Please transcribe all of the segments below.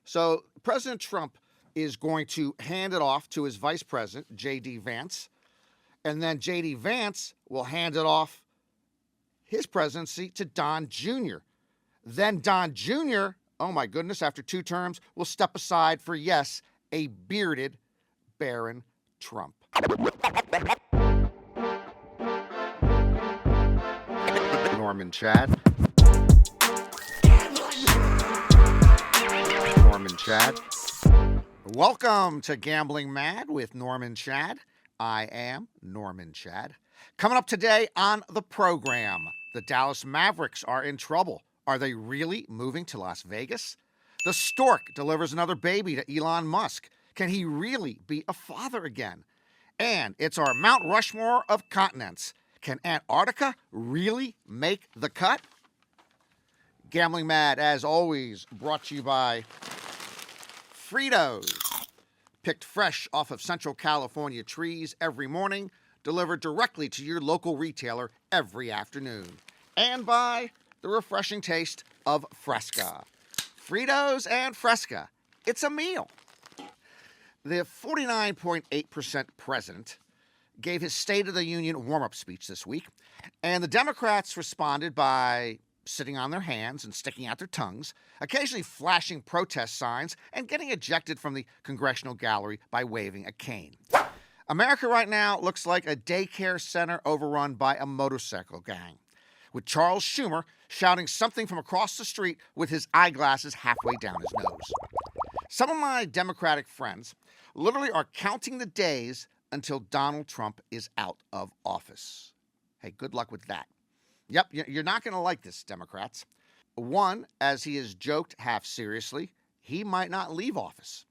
So President Trump is going to hand it off to his vice president, JD Vance, and then JD Vance will hand it off his presidency to Don Jr. Then Don Jr., oh my goodness, after 2 terms, will step aside for, yes, a bearded Barron Trump. Norman Chad. Norman Chad. Welcome to Gambling Mad with Norman Chad. I am Norman Chad. Coming up today on the program, the Dallas Mavericks are in trouble. Are they really moving to Las Vegas? The stork delivers another baby to Elon Musk. Can he really be a father again? And it's our Mount Rushmore of continents. Can Antarctica really make the cut? Gambling Mad, as always, brought to you by Fritos. Picked fresh off of Central California trees every morning, delivered directly to your local retailer every afternoon. And by the refreshing taste of Fresca. Fritos and Fresca. It's a meal. The 49.8% president gave his State of the Union warm-up speech this week, and the Democrats responded by sitting on their hands and sticking out their tongues, occasionally flashing protest signs and getting ejected from the congressional gallery by waving a cane. America right now looks like a daycare center overrun by a motorcycle gang, with Charles Schumer shouting something from across the street with his eyeglasses halfway down his nose. Some of my Democratic friends literally are counting the days until Donald Trump is out of office. Hey, good luck with that. Yep, you're not going to like this, Democrats. One, as he has joked half seriously, he might not leave office.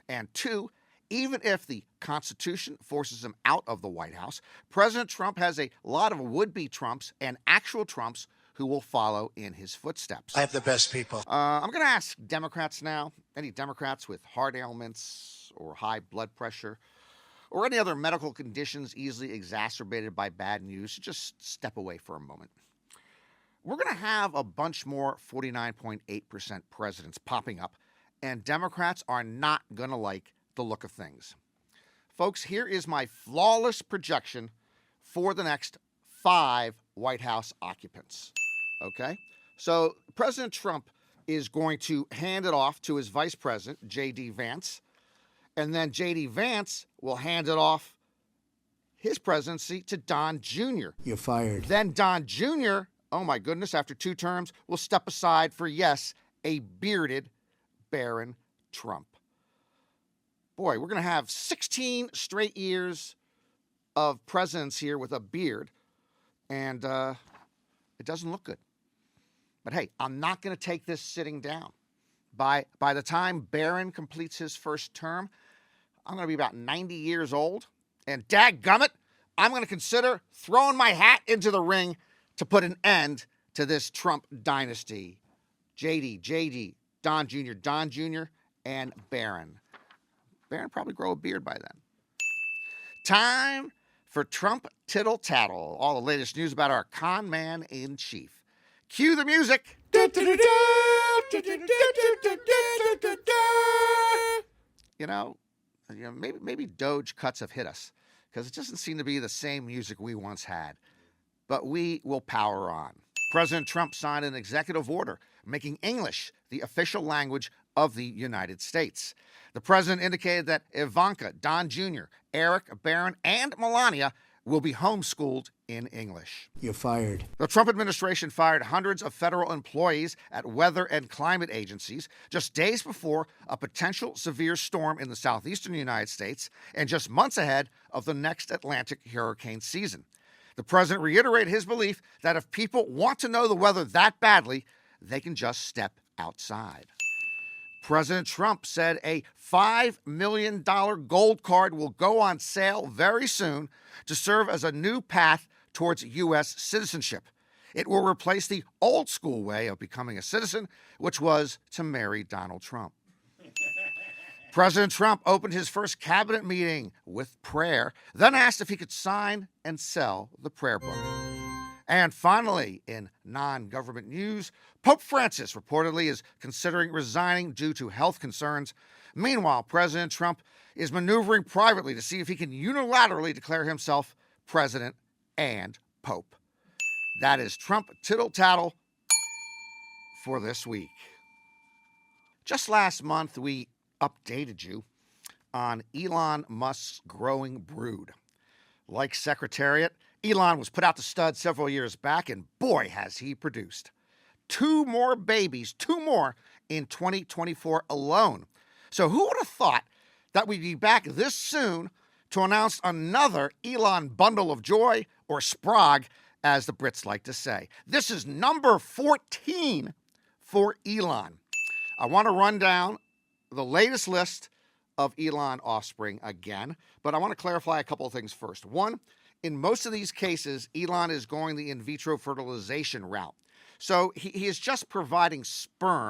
And two, even if the Constitution forces him out of the White House, President Trump has a lot of would-be Trumps and actual Trumps who will follow in his footsteps. I have the best people. I'm going to ask Democrats now, any Democrats with heart ailments or high blood pressure or any other medical conditions easily exacerbated by bad news, just step away for a moment. We're going to have a bunch more 49.8% presidents popping up, and Democrats are not going to like the look of things. Folks, here is my flawless projection for the next 5 White House occupants. Okay? So President Trump is going to hand it off to his vice president, JD Vance, and then JD Vance will hand it off his presidency to Don Jr. You're fired. Then Don Jr., oh my goodness, after 2 terms, will step aside for, yes, a bearded Barron Trump. Boy, we're going to have 16 straight years of presidents here with a beard, and it doesn't look good. But hey, I'm not going to take this sitting down. By the time Barron completes his first term, I'm going to be about 90 years old, and dadgummit, I'm going to consider throwing my hat into the ring to put an end to this Trump dynasty. JD, Don Jr., and Barron. Barron probably grow a beard by then. Time for Trump Tittle Tattle. All the latest news about our con man in chief. Cue the music. You know, maybe Doge cuts have hit us because it doesn't seem to be the same music we once had. But we will power on. President Trump signed an executive order making English the official language of the United States. The president indicated that Ivanka, Don Jr., Eric, Barron, and Melania will be homeschooled in English. You're fired. The Trump administration fired hundreds of federal employees at weather and climate agencies just days before a potential severe storm in the southeastern United States and just months ahead of the next Atlantic hurricane season. The president reiterated his belief that if people want to know the weather that badly, they can just step outside. President Trump said a $5 million gold card will go on sale very soon to serve as a new path towards U.S. citizenship. It will replace the old school way of becoming a citizen, which was to marry Donald Trump. President Trump opened his first cabinet meeting with prayer, then asked if he could sign and sell the prayer book. And finally, in non-government news, Pope Francis reportedly is considering resigning due to health concerns. Meanwhile, President Trump is maneuvering privately to see if he can unilaterally declare himself president and pope. That is Trump tittle-tattle for this week. Just last month, we updated you on Elon Musk's growing brood. Like Secretariat, Elon was put out to stud several years back, and boy, has he produced. 2 more babies, 2 more in 2024 alone. So who would have thought that we'd be back this soon to announce another Elon bundle of joy, or sprog, as the Brits like to say. This is number 14 for Elon. I want to run down the latest list of Elon offspring again, but I want to clarify a couple of things first. One, in most of these cases, Elon is going the in vitro fertilization route. So he is just providing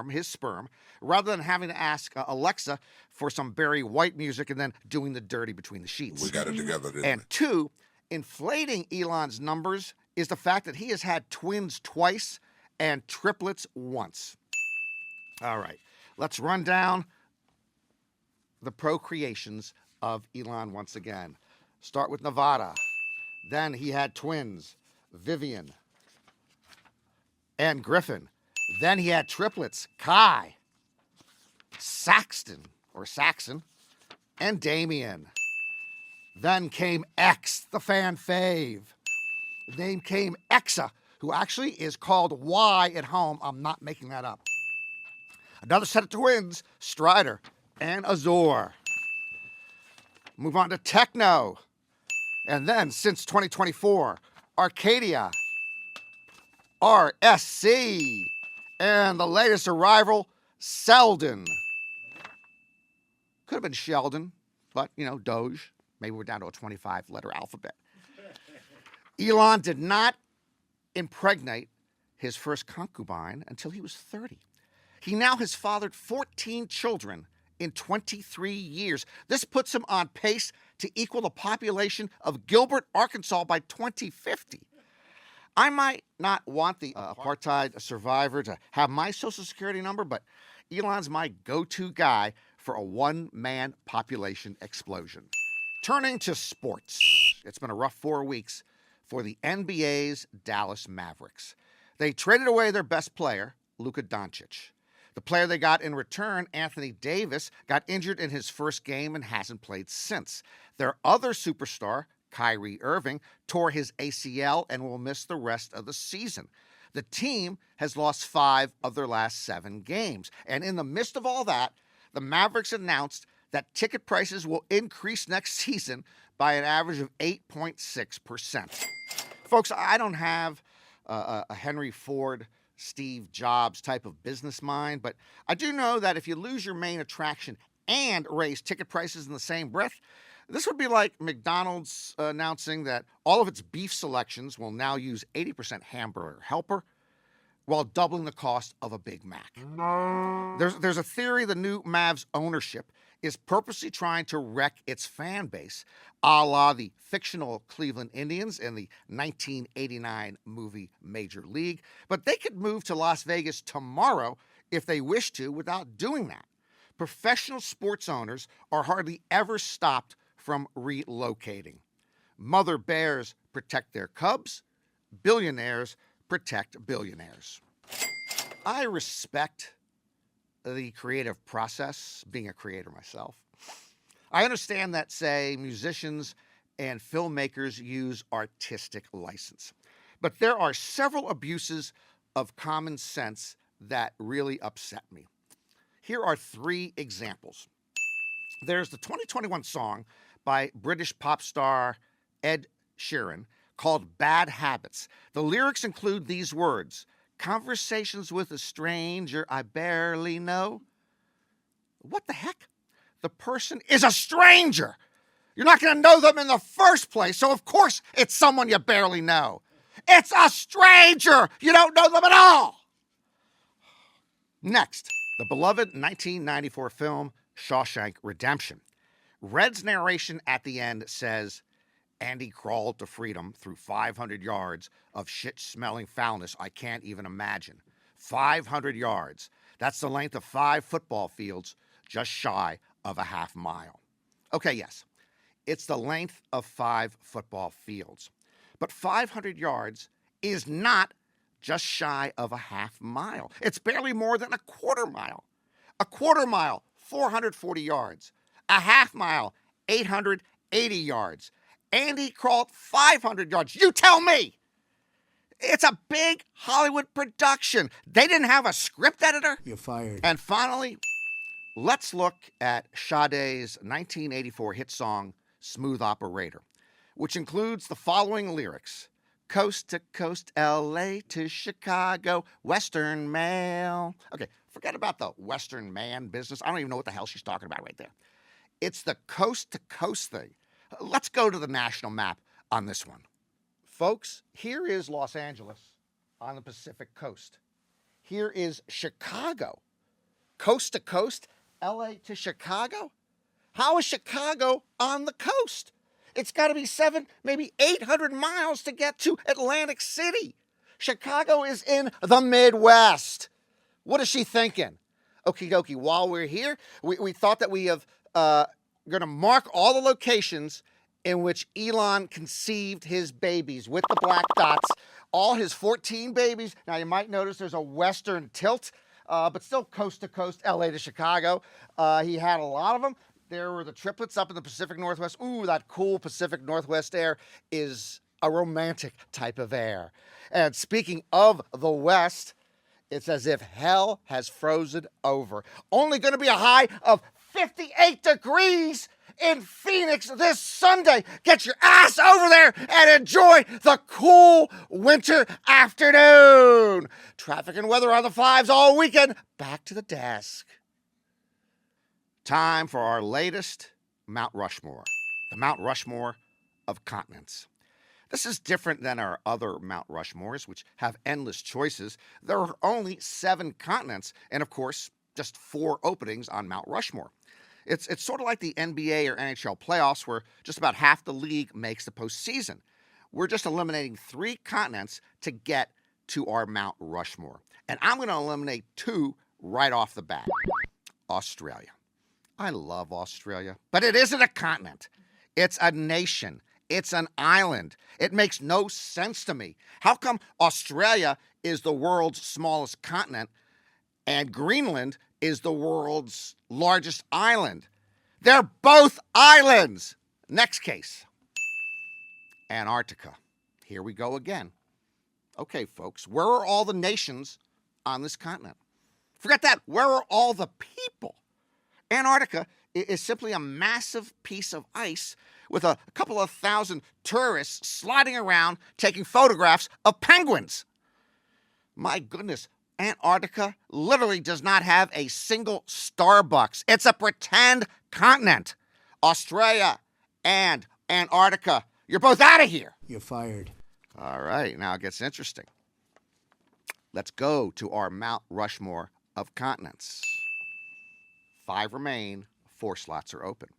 his sperm, rather than having to ask Alexa for some Barry White music and then doing the dirty between the sheets. We got it together, didn't And 2, inflating Elon's numbers is the fact that he has had twins twice and triplets once. All right, let's run down the procreations of Elon once again. Start with Nevada. Then he had twins, Vivian and Griffin. Then he had triplets, Kai, Saxon, and Damien. Then came X, the fan fave. Then came Exa, who actually is called Y at home. I'm not making that up. Another set of twins, Strider and Azor. Move on to Techno. And then, since 2024, Arcadia, RSC, and the latest arrival, Selden. Could have been Sheldon, but, Doge. Maybe we're down to a 25-letter alphabet. Elon did not impregnate his first concubine until he was 30. He now has fathered 14 children in 23 years. This puts him on pace to equal the population of Gilbert, Arkansas by 2050. I might not want the apartheid survivor to have my Social Security number, but Elon's my go-to guy for a one-man population explosion. Turning to sports, it's been a rough 4 weeks for the NBA's Dallas Mavericks. They traded away their best player, Luka Doncic. The player they got in return, Anthony Davis, got injured in his first game and hasn't played since. Their other superstar, Kyrie Irving, tore his ACL and will miss the rest of the season. The team has lost 5 of their last 7 games. And in the midst of all that, the Mavericks announced that ticket prices will increase next season by an average of 8.6%. Folks, I don't have a Henry Ford, Steve Jobs type of business mind, but I do know that if you lose your main attraction and raise ticket prices in the same breath, this would be like McDonald's announcing that all of its beef selections will now use 80% hamburger helper while doubling the cost of a Big Mac. There's a theory the new Mavs ownership is purposely trying to wreck its fan base, a la the fictional Cleveland Indians in the 1989 movie Major League. But they could move to Las Vegas tomorrow if they wish to without doing that. Professional sports owners are hardly ever stopped from relocating. Mother bears protect their cubs. Billionaires protect billionaires. I respect the creative process, being a creator myself. I understand that, say, musicians and filmmakers use artistic license. But there are several abuses of common sense that really upset me. Here are 3 examples. There's the 2021 song by British pop star Ed Sheeran called Bad Habits. The lyrics include these words: conversations with a stranger I barely know. What the heck? The person is a stranger. You're not going to know them in the first place, so of course it's someone you barely know. It's a stranger. You don't know them at all. Next, the beloved 1994 film Shawshank Redemption. Red's narration at the end says, Andy crawled to freedom through 500 yards of shit-smelling foulness I can't even imagine. 500 yards. That's the length of 5 football fields, just shy of a half mile. Okay, yes, it's the length of 5 football fields. But 500 yards is not just shy of a half mile. It's barely more than a quarter mile. A quarter mile, 440 yards. A half mile, 880 yards. Andy crawled 500 yards. You tell me! It's a big Hollywood production. They didn't have a script editor? You're fired. And finally, let's look at Sade's 1984 hit song, Smooth Operator, which includes the following lyrics. Coast to coast, L.A. to Chicago, Western Mail. Okay, forget about the Western man business. I don't even know what the hell she's talking about right there. It's the coast to coast thing. Let's go to the national map on this one. Folks, here is Los Angeles on the Pacific coast. Here is Chicago. Coast to coast, LA to Chicago? How is Chicago on the coast? It's got to be 7, maybe 800 miles to get to Atlantic City. Chicago is in the Midwest. What is she thinking? Okie dokie, while we're here, we thought that we have going to mark all the locations in which Elon conceived his babies with the black dots. All his 14 babies. Now, you might notice there's a western tilt, but still coast to coast, LA to Chicago. He had a lot of them. There were the triplets up in the Pacific Northwest. Ooh, that cool Pacific Northwest air is a romantic type of air. And speaking of the West, it's as if hell has frozen over. Only going to be a high of 58 degrees in Phoenix this Sunday. Get your ass over there and enjoy the cool winter afternoon. Traffic and weather on the 5s all weekend. Back to the desk. Time for our latest Mount Rushmore, the Mount Rushmore of continents. This is different than our other Mount Rushmores, which have endless choices. There are only 7 continents, and of course, just 4 openings on Mount Rushmore. It's sort of like the NBA or NHL playoffs, where just about half the league makes the postseason. We're just eliminating 3 continents to get to our Mount Rushmore. And I'm going to eliminate 2 right off the bat. Australia. I love Australia, but it isn't a continent. It's a nation. It's an island. It makes no sense to me. How come Australia is the world's smallest continent and Greenland is the world's largest island? They're both islands. Next case. Antarctica. Here we go again. Okay, folks, where are all the nations on this continent? Forget that. Where are all the people? Antarctica is simply a massive piece of ice with a couple of thousand tourists sliding around taking photographs of penguins. My goodness, Antarctica literally does not have a single Starbucks. It's a pretend continent. Australia and Antarctica, you're both out of here. You're fired. All right, now it gets interesting. Let's go to our Mount Rushmore of continents. 5 remain, 4 slots are open.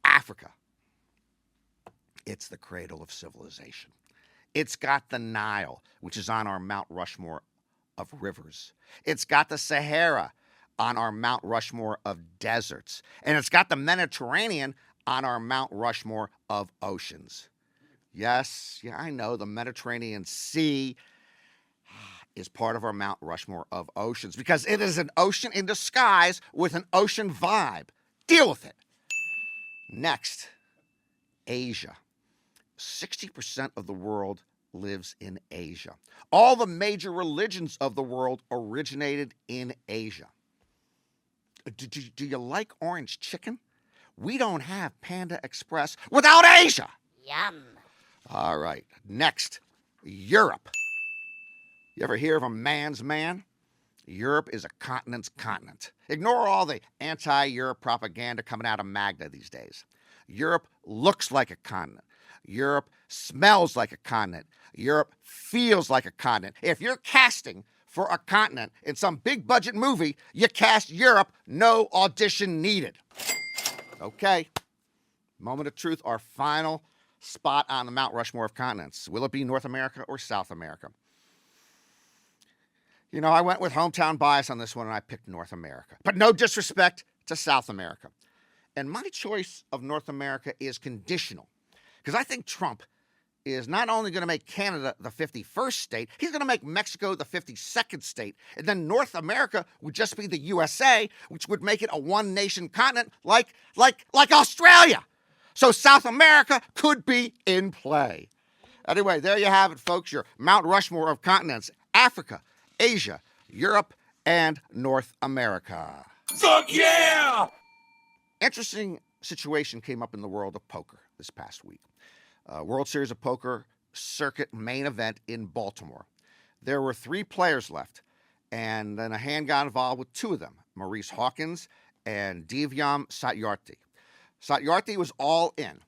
Africa. It's the cradle of civilization. It's got the Nile, which is on our Mount Rushmore of rivers. It's got the Sahara on our Mount Rushmore of deserts. And it's got the Mediterranean on our Mount Rushmore of oceans. Yes, I know, the Mediterranean Sea is part of our Mount Rushmore of oceans because it is an ocean in disguise with an ocean vibe. Deal with it. Next, Asia. 60% of the world lives in Asia. All the major religions of the world originated in Asia. Do you like orange chicken? We don't have Panda Express without Asia. Yum. All right, next, Europe. You ever hear of a man's man? Europe is a continent's continent. Ignore all the anti-Europe propaganda coming out of Magna these days. Europe looks like a continent. Europe smells like a continent. Europe feels like a continent. If you're casting for a continent in some big budget movie, you cast Europe, no audition needed. Okay, moment of truth, our final spot on the Mount Rushmore of continents. Will it be North America or South America? You know, I went with hometown bias on this one, and I picked North America. But no disrespect to South America. And my choice of North America is conditional, because I think Trump is not only going to make Canada the 51st state, he's going to make Mexico the 52nd state. And then North America would just be the USA, which would make it a one-nation continent like Australia. So South America could be in play. Anyway, there you have it, folks, your Mount Rushmore of continents: Africa, Asia, Europe, and North America. Fuck yeah! Interesting situation came up in the world of poker this past week. World Series of Poker circuit main event in Baltimore. There were 3 players left, and then a hand got involved with 2 of them, Maurice Hawkins and Divyam Satyarthi. Satyarthi was all in.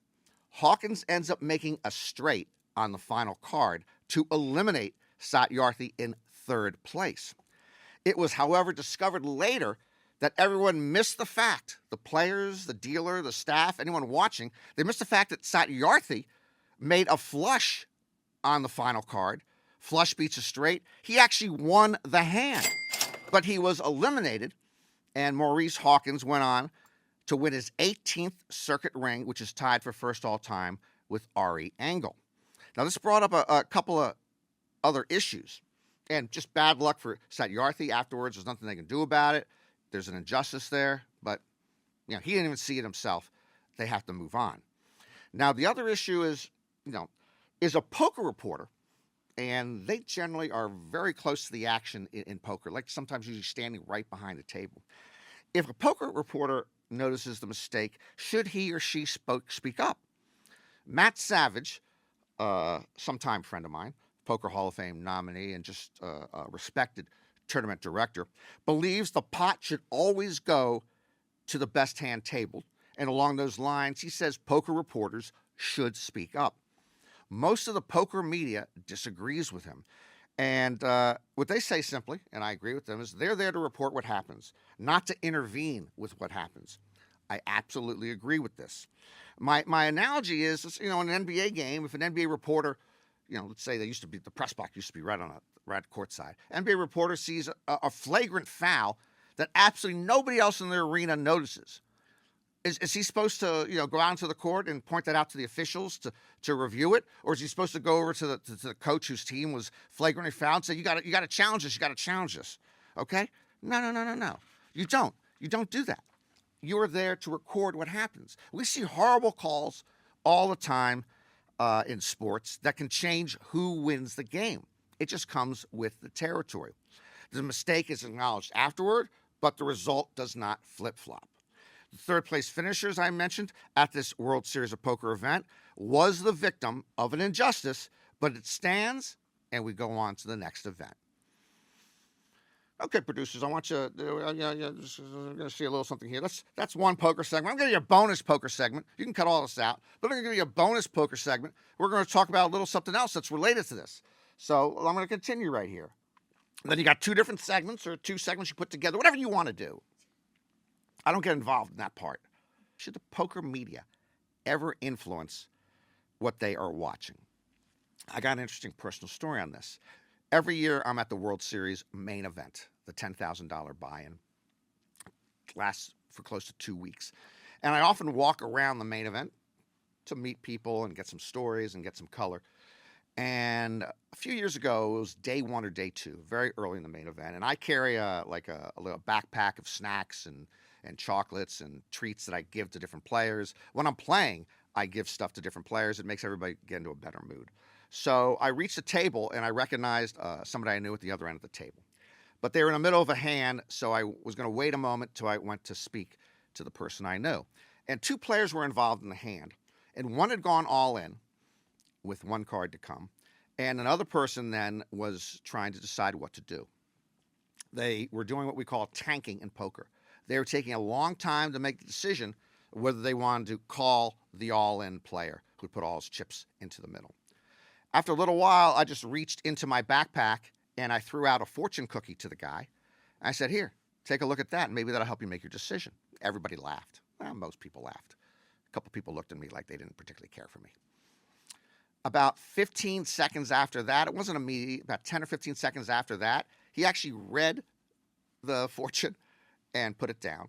Hawkins ends up making a straight on the final card to eliminate Satyarthi in 3rd place. It was, however, discovered later that everyone missed the fact, the players, the dealer, the staff, anyone watching, they missed the fact that Satyarthi made a flush on the final card. Flush beats a straight. He actually won the hand, but he was eliminated, and Maurice Hawkins went on to win his 18th circuit ring, which is tied for first all-time with Ari Engel. Now, this brought up a couple of other issues, and just bad luck for Satyarthi afterwards. There's nothing they can do about it. There's an injustice there, but he didn't even see it himself. They have to move on. Now, the other issue is, is a poker reporter, and they generally are very close to the action in poker, like sometimes usually standing right behind the table. If a poker reporter notices the mistake, should he or she speak up? Matt Savage, sometime friend of mine, Poker Hall of Fame nominee and just a respected tournament director, believes the pot should always go to the best hand tabled. And along those lines, he says poker reporters should speak up. Most of the poker media disagrees with him. And what they say simply, and I agree with them, is they're there to report what happens, not to intervene with what happens. I absolutely agree with this. My analogy is, in an NBA game, if an NBA reporter, let's say the press box used to be right courtside. NBA reporter sees a flagrant foul that absolutely nobody else in the arena notices. Is he supposed to, go out into the court and point that out to the officials to review it, or is he supposed to go over to the coach whose team was flagrantly fouled and say, you got to challenge this, you got to challenge this? Okay? No. You don't do that. You're there to record what happens. We see horrible calls all the time in sports that can change who wins the game. It just comes with the territory. The mistake is acknowledged afterward, but the result does not flip-flop. The 3rd place finishers I mentioned at this World Series of Poker event was the victim of an injustice, but it stands, and we go on to the next event. Okay, producers, I want you to just going to see a little something here. That's one poker segment. I'm going to give you a bonus poker segment. You can cut all this out, but I'm going to give you a bonus poker segment. We're going to talk about a little something else that's related to this. So I'm going to continue right here. Then you got 2 different segments, or 2 segments you put together, whatever you want to do. I don't get involved in that part. Should the poker media ever influence what they are watching? I got an interesting personal story on this. Every year I'm at the World Series main event, the $10,000 buy-in. Lasts for close to 2 weeks. And I often walk around the main event to meet people and get some stories and get some color. And a few years ago, it was day 1 or day 2, very early in the main event. And I carry a little backpack of snacks and chocolates and treats that I give to different players. When I'm playing, I give stuff to different players. It makes everybody get into a better mood. So I reached the table, and I recognized somebody I knew at the other end of the table. But they were in the middle of a hand, so I was going to wait a moment till I went to speak to the person I knew. And 2 players were involved in the hand, and one had gone all in with 1 card to come, and another person then was trying to decide what to do. They were doing what we call tanking in poker. They were taking a long time to make the decision whether they wanted to call the all-in player who put all his chips into the middle. After a little while, I just reached into my backpack and I threw out a fortune cookie to the guy. I said, here, take a look at that, and maybe that'll help you make your decision. Everybody laughed. Well, most people laughed. A couple people looked at me like they didn't particularly care for me. about 15 seconds after that, it wasn't immediate, about 10 or 15 seconds after that, he actually read the fortune and put it down,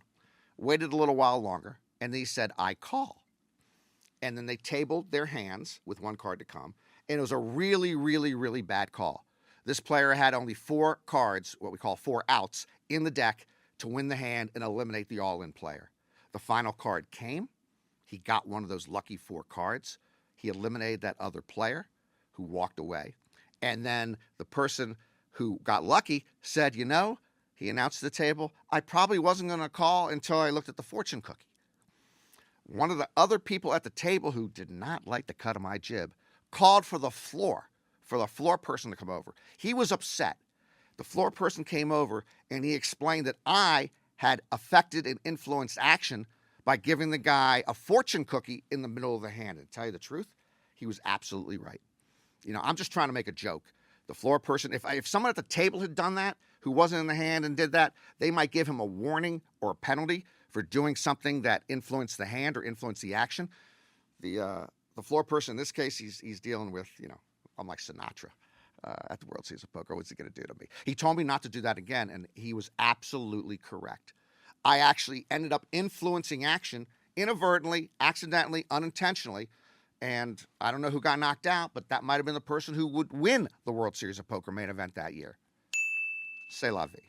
waited a little while longer, and then he said, I call. And then they tabled their hands with one card to come, and it was a really, really, really bad call. This player had only 4 cards, what we call 4 outs, in the deck to win the hand and eliminate the all-in player. The final card came. He got one of those lucky 4 cards. He eliminated that other player who walked away. And then the person who got lucky said, you know, he announced to the table, I probably wasn't going to call until I looked at the fortune cookie. One of the other people at the table who did not like the cut of my jib called for the floor person to come over. He was upset. The floor person came over and he explained that I had affected and influenced action by giving the guy a fortune cookie in the middle of the hand. And to tell you the truth, he was absolutely right. You know, I'm just trying to make a joke. The floor person, if someone at the table had done that, who wasn't in the hand and did that, they might give him a warning or a penalty for doing something that influenced the hand or influenced the action. The floor person, in this case, he's dealing with, you know, I'm like Sinatra at the World Series of Poker. What's he going to do to me? He told me not to do that again, and he was absolutely correct. I actually ended up influencing action inadvertently, accidentally, unintentionally, and I don't know who got knocked out, but that might have been the person who would win the World Series of Poker main event that year. C'est la vie.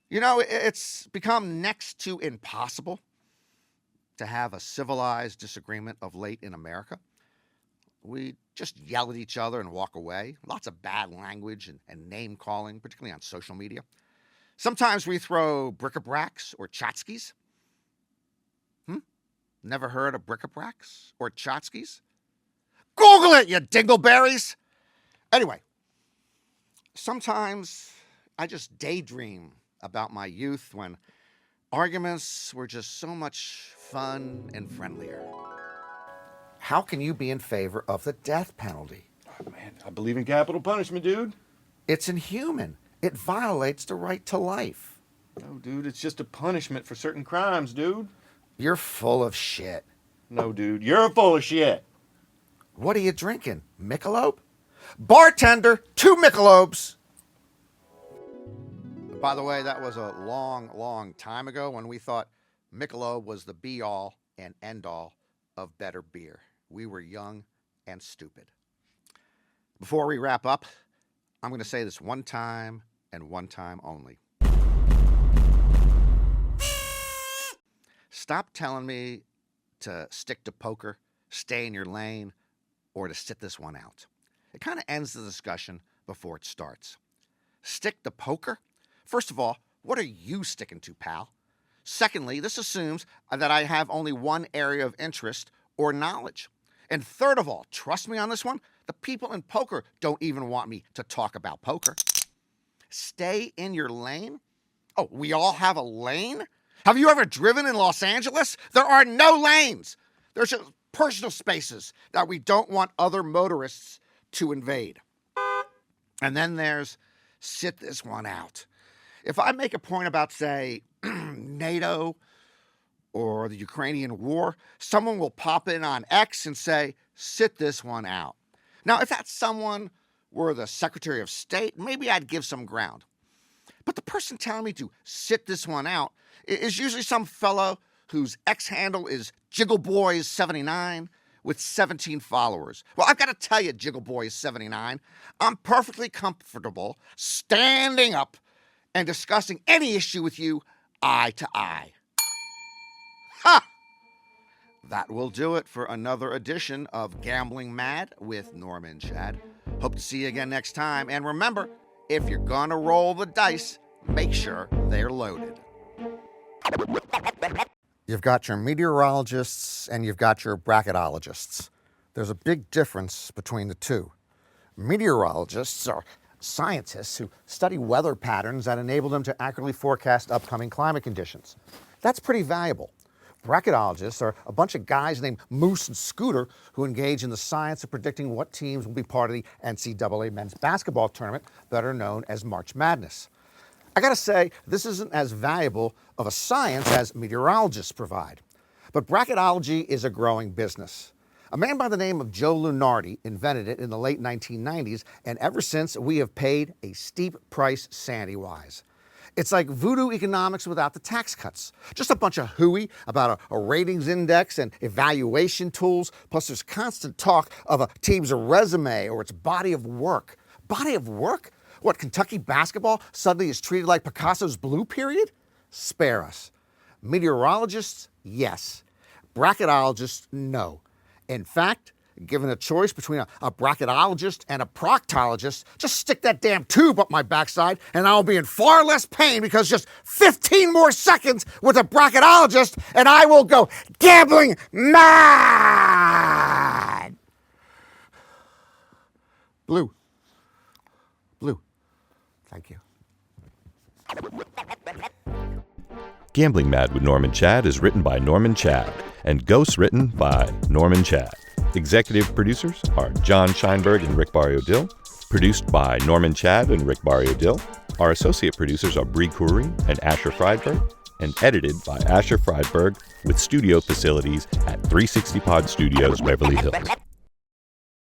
You know, it's become next to impossible to have a civilized disagreement of late in America. We just yell at each other and walk away. Lots of bad language and name calling, particularly on social media. Sometimes we throw bric-a-bracs or tchotchkes. Never heard of bric-a-bracs or tchotchkes? Google it, you dingleberries! Anyway, sometimes I just daydream about my youth when arguments were just so much fun and friendlier. How can you be in favor of the death penalty? Oh, man, I believe in capital punishment, dude. It's inhuman. It violates the right to life. No, dude, it's just a punishment for certain crimes, dude. You're full of shit. No, dude, you're full of shit. What are you drinking? Michelob? Bartender, 2 Michelobes. By the way, that was a long, long time ago when we thought Michelob was the be-all and end-all of better beer. We were young and stupid. Before we wrap up, I'm going to say this one time and one time only. Stop telling me to stick to poker, stay in your lane, or to sit this one out. It kind of ends the discussion before it starts. Stick to poker? First of all, what are you sticking to, pal? Secondly, this assumes that I have only one area of interest or knowledge. And third of all, trust me on this one, the people in poker don't even want me to talk about poker. Stay in your lane? Oh, we all have a lane? Have you ever driven in Los Angeles? There are no lanes. There's just personal spaces that we don't want other motorists to invade. And then there's sit this one out. If I make a point about, say, NATO or the Ukrainian war, someone will pop in on X and say, sit this one out. Now, if that someone were the Secretary of State, maybe I'd give some ground. But the person telling me to sit this one out is usually some fellow whose X handle is JiggleBoys79 with 17 followers. Well, I've got to tell you, JiggleBoys79, I'm perfectly comfortable standing up and discussing any issue with you eye to eye. Ha! That will do it for another edition of Gambling Mad with Norman and Chad. Hope to see you again next time. And remember, if you're gonna roll the dice, make sure they're loaded. You've got your meteorologists and you've got your bracketologists. There's a big difference between the two. Meteorologists are scientists who study weather patterns that enable them to accurately forecast upcoming climate conditions. That's pretty valuable. Bracketologists are a bunch of guys named Moose and Scooter who engage in the science of predicting what teams will be part of the NCAA men's basketball tournament, better known as March Madness. I gotta say, this isn't as valuable of a science as meteorologists provide. But bracketology is a growing business. A man by the name of Joe Lunardi invented it in the late 1990s, and ever since we have paid a steep price sanity-wise. It's like voodoo economics without the tax cuts. Just a bunch of hooey about a ratings index and evaluation tools, plus there's constant talk of a team's resume or its body of work. Body of work? What, Kentucky basketball suddenly is treated like Picasso's blue period? Spare us. Meteorologists, yes. Bracketologists, no. In fact, given a choice between a bracketologist and a proctologist, just stick that damn tube up my backside and I'll be in far less pain because just 15 more seconds with a bracketologist and I will go gambling mad! Blue. Blue. Thank you. Gambling Mad with Norman Chad is written by Norman Chad and ghost-written by Norman Chad. Executive producers are John Scheinberg and Rick Barrio-Dill. Produced by Norman Chad and Rick Barrio-Dill. Our associate producers are Bree Khoury and Asher Friedberg. And edited by Asher Friedberg with studio facilities at 360 Pod Studios, Beverly Hills.